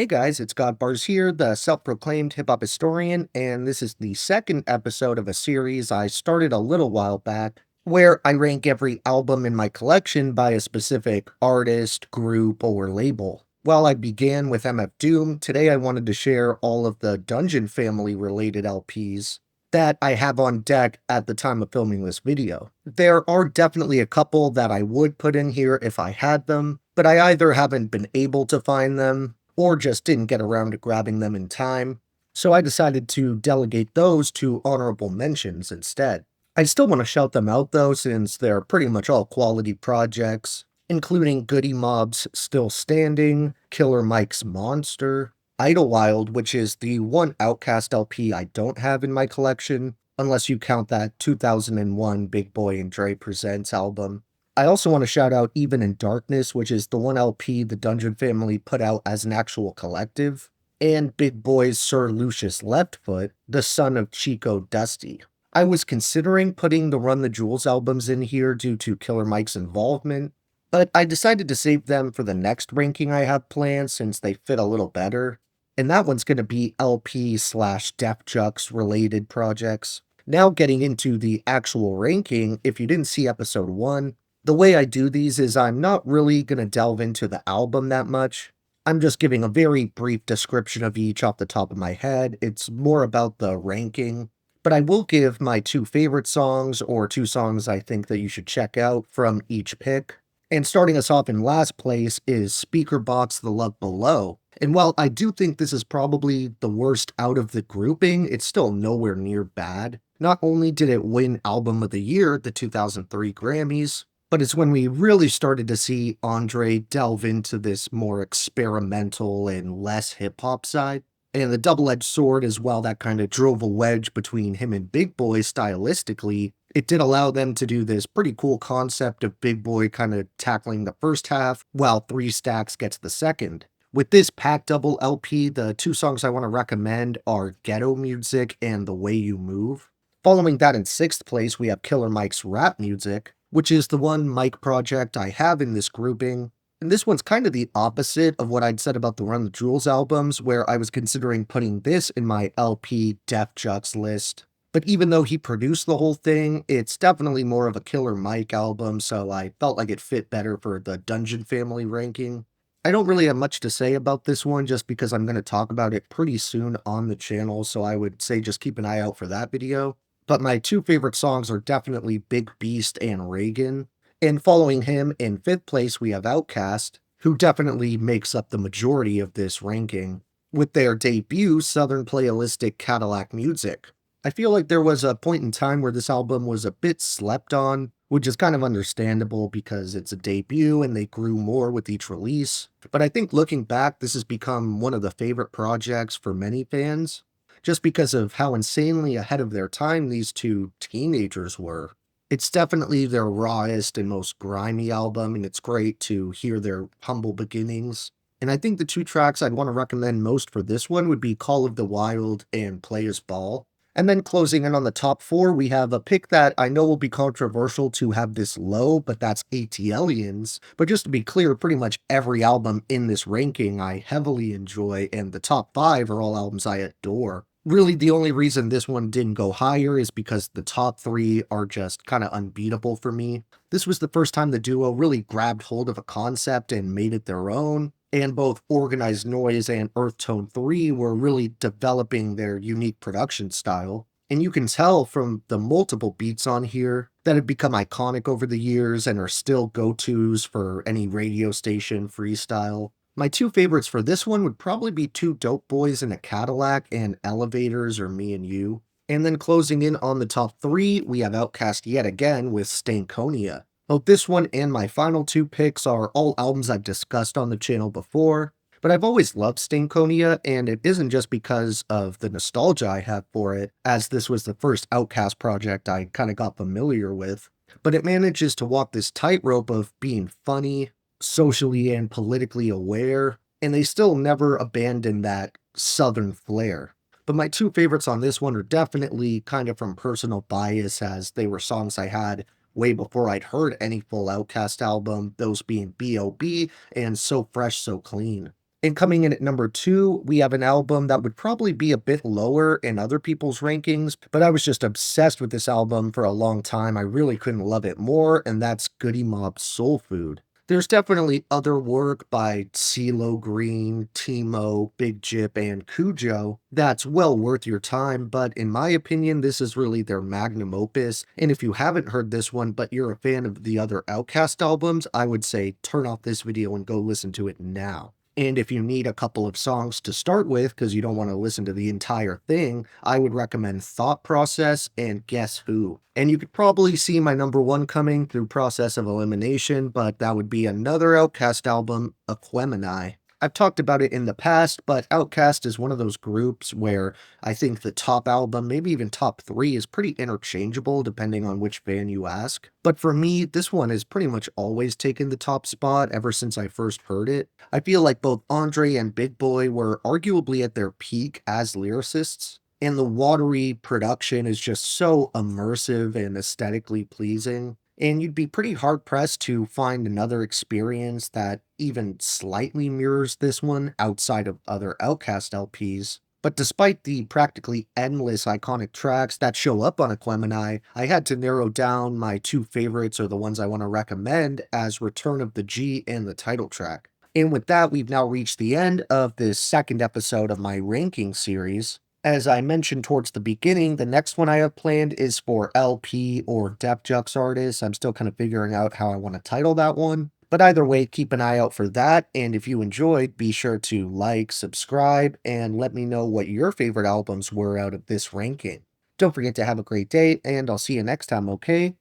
Hey guys, it's Godbars here, the self-proclaimed hip-hop historian, and this is the second episode of a series I started a little while back, where I rank every album in my collection by a specific artist, group, or label. While I began with MF Doom, today I wanted to share all of the Dungeon Family related LPs that I have on deck at the time of filming this video. There are definitely a couple that I would put in here if I had them, but I either haven't been able to find them, or just didn't get around to grabbing them in time, so I decided to delegate those to honorable mentions instead. I still want to shout them out though, since they're pretty much all quality projects, including Goodie Mob's Still Standing, Killer Mike's Monster, Idlewild, which is the one OutKast LP I don't have in my collection, unless you count that 2001 Big Boy and Dre Presents album. I also want to shout out Even in Darkness, which is the one LP the Dungeon Family put out as an actual collective, and Big Boy's Sir Lucius Leftfoot, the son of Chico Dusty. I was considering putting the Run the Jewels albums in here due to Killer Mike's involvement, but I decided to save them for the next ranking I have planned since they fit a little better, and that one's going to be LP/Def Jux related projects. Now getting into the actual ranking, if you didn't see episode 1, the way I do these is I'm not really going to delve into the album that much. I'm just giving a very brief description of each off the top of my head. It's more about the ranking. But I will give my two favorite songs, or two songs I think that you should check out from each pick. And starting us off in last place is Speakerboxxx The Love Below. And while I do think this is probably the worst out of the grouping, it's still nowhere near bad. Not only did it win Album of the Year at the 2003 Grammys, but it's when we really started to see Andre delve into this more experimental and less hip-hop side. And the double-edged sword as well, that kind of drove a wedge between him and Big Boy stylistically. It did allow them to do this pretty cool concept of Big Boy kind of tackling the first half, while 3 Stacks gets the second. With this pack double LP, the two songs I want to recommend are GhettoMusick and The Way You Move. Following that in 6th place, we have Killer Mike's Rap Music, which is the one Mike project I have in this grouping. And this one's kind of the opposite of what I'd said about the Run the Jewels albums, where I was considering putting this in my LP Def Jux list. But even though he produced the whole thing, it's definitely more of a Killer Mike album, so I felt like it fit better for the Dungeon Family ranking. I don't really have much to say about this one just because I'm going to talk about it pretty soon on the channel, so I would say just keep an eye out for that video. But my two favorite songs are definitely Big Beast and Reagan. And following him in 5th place, we have OutKast, who definitely makes up the majority of this ranking, with their debut Southernplayalisticadillacmuzik. I feel like there was a point in time where this album was a bit slept on, which is kind of understandable because it's a debut and they grew more with each release. But I think looking back, this has become one of the favorite projects for many fans, just because of how insanely ahead of their time these two teenagers were. It's definitely their rawest and most grimy album, and it's great to hear their humble beginnings. And I think the two tracks I'd want to recommend most for this one would be Call of the Wild and Players Ball. And then closing in on the top 4, we have a pick that I know will be controversial to have this low, but that's ATLiens. But just to be clear, pretty much every album in this ranking I heavily enjoy, and the top 5 are all albums I adore. Really, the only reason this one didn't go higher is because the top 3 are just kind of unbeatable for me. This was the first time the duo really grabbed hold of a concept and made it their own, and both Organized Noise and Earth Tone 3 were really developing their unique production style. And you can tell from the multiple beats on here that have become iconic over the years and are still go-tos for any radio station freestyle. My two favorites for this one would probably be Two Dope Boys in a Cadillac and Elevators or Me and You. And then closing in on the top 3, we have OutKast yet again with Stankonia. Both this one and my final 2 picks are all albums I've discussed on the channel before, but I've always loved Stankonia, and it isn't just because of the nostalgia I have for it, as this was the first OutKast project I kind of got familiar with, but it manages to walk this tightrope of being funny, socially and politically aware, and they still never abandon that southern flair. But my two favorites on this one are definitely kind of from personal bias, as they were songs I had way before I'd heard any full OutKast album, those being B.O.B. and So Fresh, So Clean. And coming in at number 2, we have an album that would probably be a bit lower in other people's rankings, but I was just obsessed with this album for a long time. I really couldn't love it more, and that's Goodie Mob's Soul Food. There's definitely other work by CeeLo Green, Timo, Big Jip, and Cujo that's well worth your time, but in my opinion, this is really their magnum opus, and if you haven't heard this one, but you're a fan of the other OutKast albums, I would say turn off this video and go listen to it now. And if you need a couple of songs to start with, because you don't want to listen to the entire thing, I would recommend Thought Process and Guess Who. And you could probably see my number 1 coming through process of elimination, but that would be another OutKast album, Aquemini. I've talked about it in the past, but OutKast is one of those groups where I think the top album, maybe even top 3, is pretty interchangeable depending on which fan you ask. But for me, this one has pretty much always taken the top spot ever since I first heard it. I feel like both Andre and Big Boi were arguably at their peak as lyricists, and the watery production is just so immersive and aesthetically pleasing. And you'd be pretty hard-pressed to find another experience that even slightly mirrors this one outside of other OutKast LPs. But despite the practically endless iconic tracks that show up on Aquemini, I had to narrow down my 2 favorites, or the ones I want to recommend, as Return of the G and the title track. And with that, we've now reached the end of this second episode of my ranking series. As I mentioned towards the beginning, the next one I have planned is for LP or Def Jux artists. I'm still kind of figuring out how I want to title that one. But either way, keep an eye out for that, and if you enjoyed, be sure to like, subscribe, and let me know what your favorite albums were out of this ranking. Don't forget to have a great day, and I'll see you next time, okay?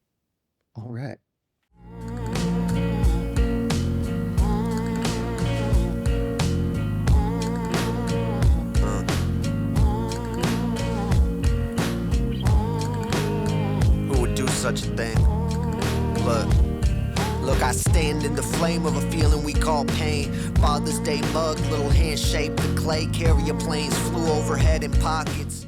Alright. Such a thing. Look, I stand in the flame of a feeling we call pain. Father's Day mug, little hand shaped in clay. Carrier planes flew overhead in pockets.